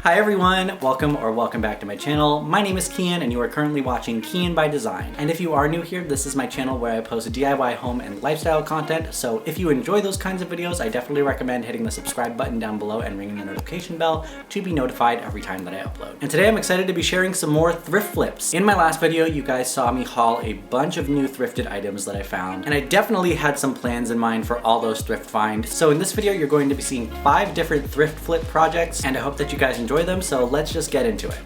Hi everyone, welcome back to my channel. My name is Kyian and you are currently watching Kyian by Design. And if you are new here, this is my channel where I post DIY home and lifestyle content. So if you enjoy those kinds of videos, I definitely recommend hitting the subscribe button down below and ringing the notification bell to be notified every time that I upload. And today I'm excited to be sharing some more thrift flips. In my last video, you guys saw me haul a bunch of new thrifted items that I found, and I definitely had some plans in mind for all those thrift finds. So in this video, you're going to be seeing 5 different thrift flip projects, and I hope that you guys enjoy them, so let's just get into it.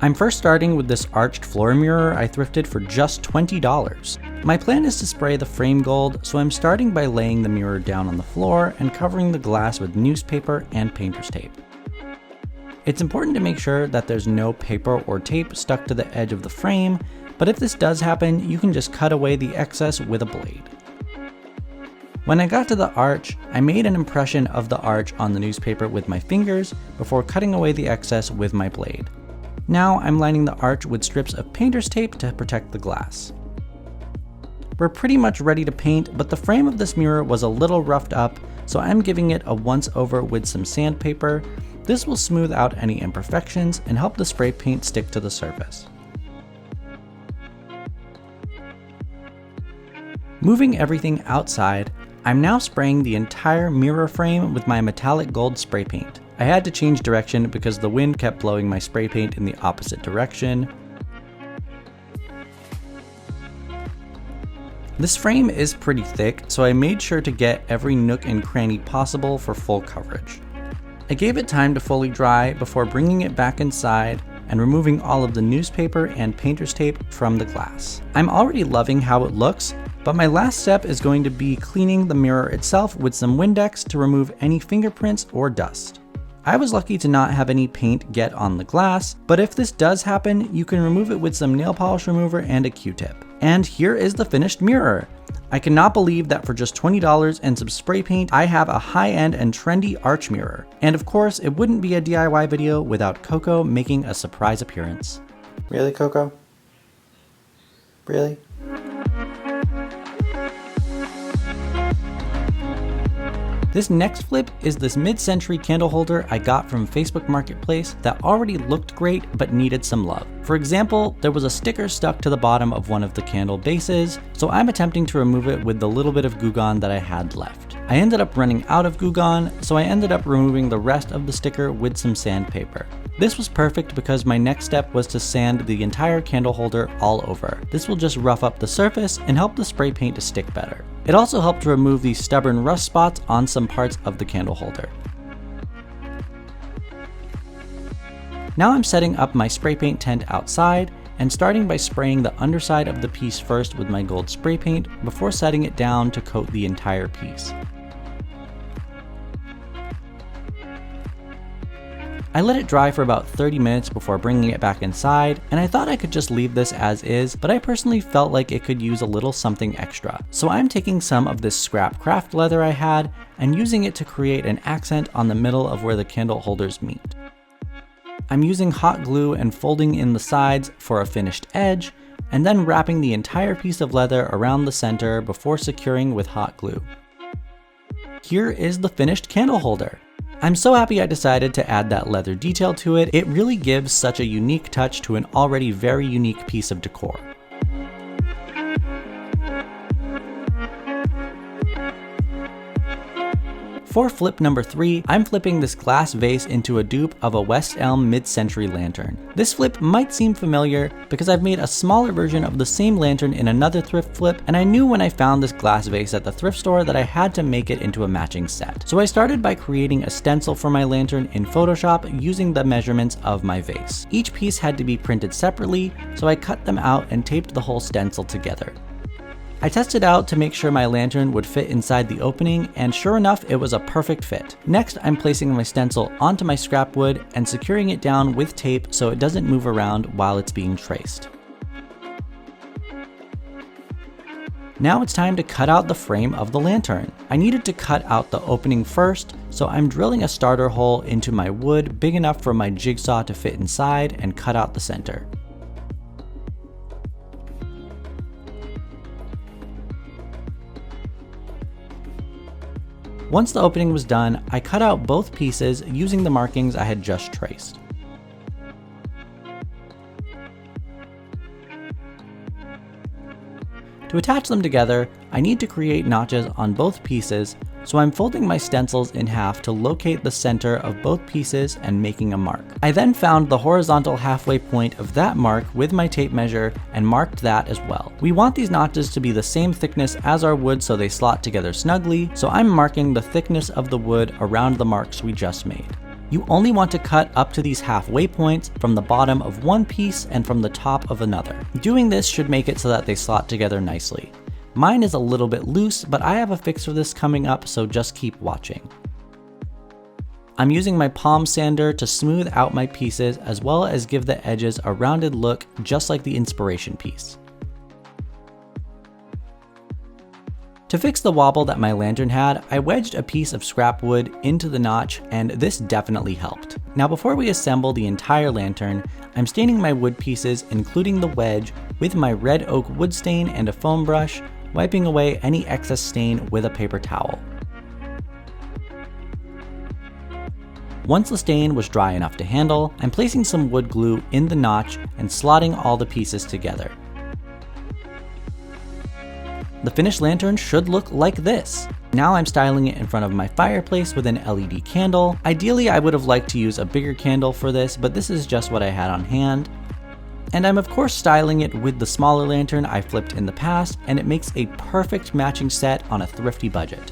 I'm first starting with this arched floor mirror I thrifted for just $20. My plan is to spray the frame gold, so I'm starting by laying the mirror down on the floor and covering the glass with newspaper and painter's tape. It's important to make sure that there's no paper or tape stuck to the edge of the frame, but if this does happen, you can just cut away the excess with a blade. When I got to the arch, I made an impression of the arch on the newspaper with my fingers before cutting away the excess with my blade. Now I'm lining the arch with strips of painter's tape to protect the glass. We're pretty much ready to paint, but the frame of this mirror was a little roughed up, so I'm giving it a once over with some sandpaper. This will smooth out any imperfections and help the spray paint stick to the surface. Moving everything outside, I'm now spraying the entire mirror frame with my metallic gold spray paint. I had to change direction because the wind kept blowing my spray paint in the opposite direction. This frame is pretty thick, so I made sure to get every nook and cranny possible for full coverage. I gave it time to fully dry before bringing it back inside and removing all of the newspaper and painter's tape from the glass. I'm already loving how it looks, but my last step is going to be cleaning the mirror itself with some Windex to remove any fingerprints or dust. I was lucky to not have any paint get on the glass, but if this does happen, you can remove it with some nail polish remover and a Q-tip. And here is the finished mirror. I cannot believe that for just $20 and some spray paint, I have a high-end and trendy arch mirror. And of course, it wouldn't be a DIY video without Coco making a surprise appearance. Really, Coco? Really? This next flip is this mid-century candle holder I got from Facebook Marketplace that already looked great but needed some love. For example, there was a sticker stuck to the bottom of one of the candle bases, so I'm attempting to remove it with the little bit of Goo Gone that I had left. I ended up running out of Goo Gone, so I ended up removing the rest of the sticker with some sandpaper. This was perfect because my next step was to sand the entire candle holder all over. This will just rough up the surface and help the spray paint to stick better. It also helped to remove these stubborn rust spots on some parts of the candle holder. Now I'm setting up my spray paint tent outside and starting by spraying the underside of the piece first with my gold spray paint before setting it down to coat the entire piece. I let it dry for about 30 minutes before bringing it back inside, and I thought I could just leave this as is, but I personally felt like it could use a little something extra. So I'm taking some of this scrap craft leather I had and using it to create an accent on the middle of where the candle holders meet. I'm using hot glue and folding in the sides for a finished edge, and then wrapping the entire piece of leather around the center before securing with hot glue. Here is the finished candle holder. I'm so happy I decided to add that leather detail to it. It really gives such a unique touch to an already very unique piece of decor. For flip number 3, I'm flipping this glass vase into a dupe of a West Elm mid-century lantern. This flip might seem familiar because I've made a smaller version of the same lantern in another thrift flip, and I knew when I found this glass vase at the thrift store that I had to make it into a matching set. So I started by creating a stencil for my lantern in Photoshop using the measurements of my vase. Each piece had to be printed separately, so I cut them out and taped the whole stencil together. I tested out to make sure my lantern would fit inside the opening, and sure enough, it was a perfect fit. Next, I'm placing my stencil onto my scrap wood and securing it down with tape so it doesn't move around while it's being traced. Now it's time to cut out the frame of the lantern. I needed to cut out the opening first, so I'm drilling a starter hole into my wood big enough for my jigsaw to fit inside and cut out the center. Once the opening was done, I cut out both pieces using the markings I had just traced. To attach them together, I need to create notches on both pieces, so I'm folding my stencils in half to locate the center of both pieces and making a mark. I then found the horizontal halfway point of that mark with my tape measure and marked that as well. We want these notches to be the same thickness as our wood so they slot together snugly, so I'm marking the thickness of the wood around the marks we just made. You only want to cut up to these halfway points from the bottom of one piece and from the top of another. Doing this should make it so that they slot together nicely. Mine is a little bit loose, but I have a fix for this coming up, so just keep watching. I'm using my palm sander to smooth out my pieces as well as give the edges a rounded look just like the inspiration piece. To fix the wobble that my lantern had, I wedged a piece of scrap wood into the notch, and this definitely helped. Now before we assemble the entire lantern, I'm staining my wood pieces, including the wedge, with my red oak wood stain and a foam brush, wiping away any excess stain with a paper towel. Once the stain was dry enough to handle, I'm placing some wood glue in the notch and slotting all the pieces together. The finished lantern should look like this. Now I'm styling it in front of my fireplace with an LED candle. Ideally, I would have liked to use a bigger candle for this, but this is just what I had on hand. And I'm of course styling it with the smaller lantern I flipped in the past, and it makes a perfect matching set on a thrifty budget.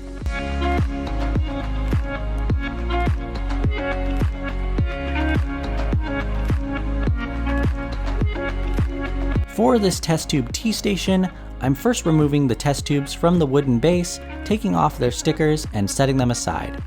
For this test tube tea station, I'm first removing the test tubes from the wooden base, taking off their stickers and setting them aside.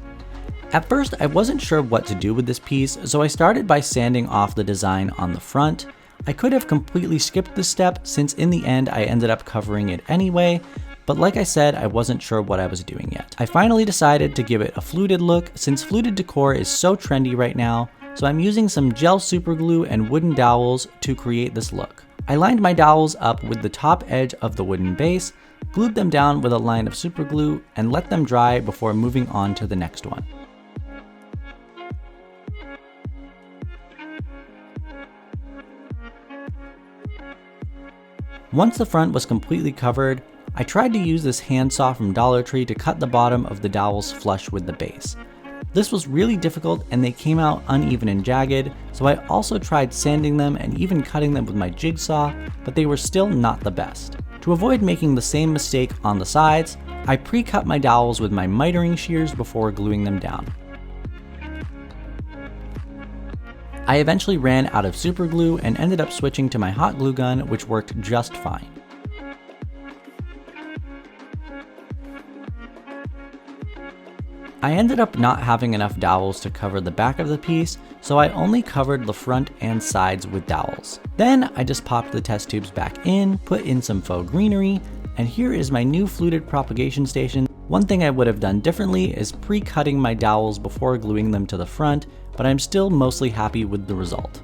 At first, I wasn't sure what to do with this piece, so I started by sanding off the design on the front. I could have completely skipped this step since in the end I ended up covering it anyway, but like I said, I wasn't sure what I was doing yet. I finally decided to give it a fluted look since fluted decor is so trendy right now, so I'm using some gel superglue and wooden dowels to create this look. I lined my dowels up with the top edge of the wooden base, glued them down with a line of superglue, and let them dry before moving on to the next one. Once the front was completely covered, I tried to use this handsaw from Dollar Tree to cut the bottom of the dowels flush with the base. This was really difficult and they came out uneven and jagged, so I also tried sanding them and even cutting them with my jigsaw, but they were still not the best. To avoid making the same mistake on the sides, I pre-cut my dowels with my mitering shears before gluing them down. I eventually ran out of super glue and ended up switching to my hot glue gun, which worked just fine. I ended up not having enough dowels to cover the back of the piece, so I only covered the front and sides with dowels. Then I just popped the test tubes back in, put in some faux greenery, and here is my new fluted propagation station. One thing I would have done differently is pre-cutting my dowels before gluing them to the front, but I'm still mostly happy with the result.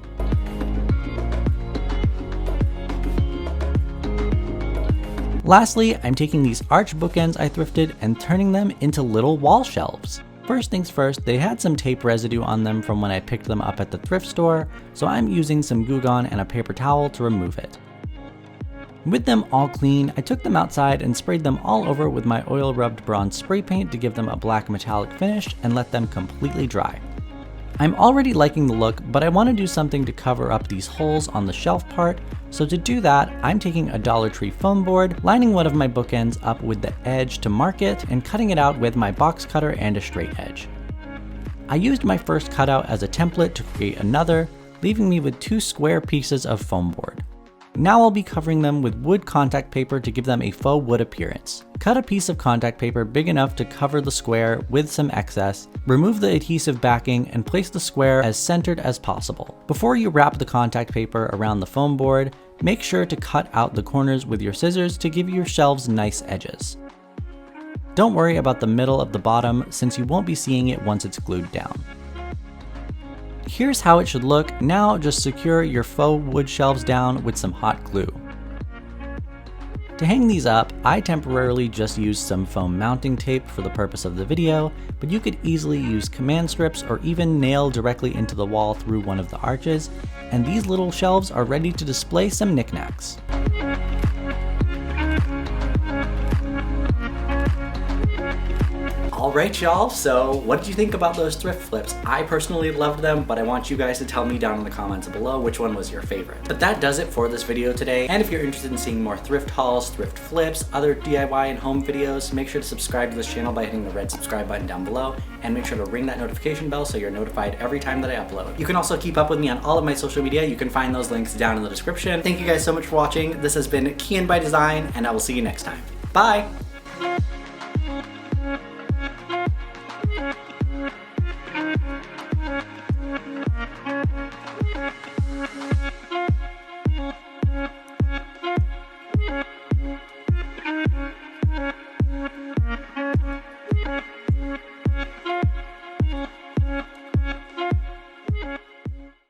Lastly, I'm taking these arch bookends I thrifted and turning them into little wall shelves. First things first, they had some tape residue on them from when I picked them up at the thrift store, so I'm using some Goo Gone and a paper towel to remove it. With them all clean, I took them outside and sprayed them all over with my oil rubbed bronze spray paint to give them a black metallic finish and let them completely dry. I'm already liking the look, but I want to do something to cover up these holes on the shelf part, so to do that, I'm taking a Dollar Tree foam board, lining one of my bookends up with the edge to mark it, and cutting it out with my box cutter and a straight edge. I used my first cutout as a template to create another, leaving me with 2 square pieces of foam board. Now I'll be covering them with wood contact paper to give them a faux wood appearance. Cut a piece of contact paper big enough to cover the square with some excess, remove the adhesive backing, and place the square as centered as possible. Before you wrap the contact paper around the foam board, make sure to cut out the corners with your scissors to give your shelves nice edges. Don't worry about the middle of the bottom since you won't be seeing it once it's glued down. Here's how it should look. Now just secure your faux wood shelves down with some hot glue. To hang these up, I temporarily just used some foam mounting tape for the purpose of the video, but you could easily use command strips or even nail directly into the wall through one of the arches, and these little shelves are ready to display some knickknacks. Alright y'all, so what did you think about those thrift flips? I personally loved them, but I want you guys to tell me down in the comments below which one was your favorite. But that does it for this video today, and if you're interested in seeing more thrift hauls, thrift flips, other DIY and home videos, make sure to subscribe to this channel by hitting the red subscribe button down below, and make sure to ring that notification bell so you're notified every time that I upload. You can also keep up with me on all of my social media. You can find those links down in the description. Thank you guys so much for watching. This has been Kyian by Design, and I will see you next time. Bye!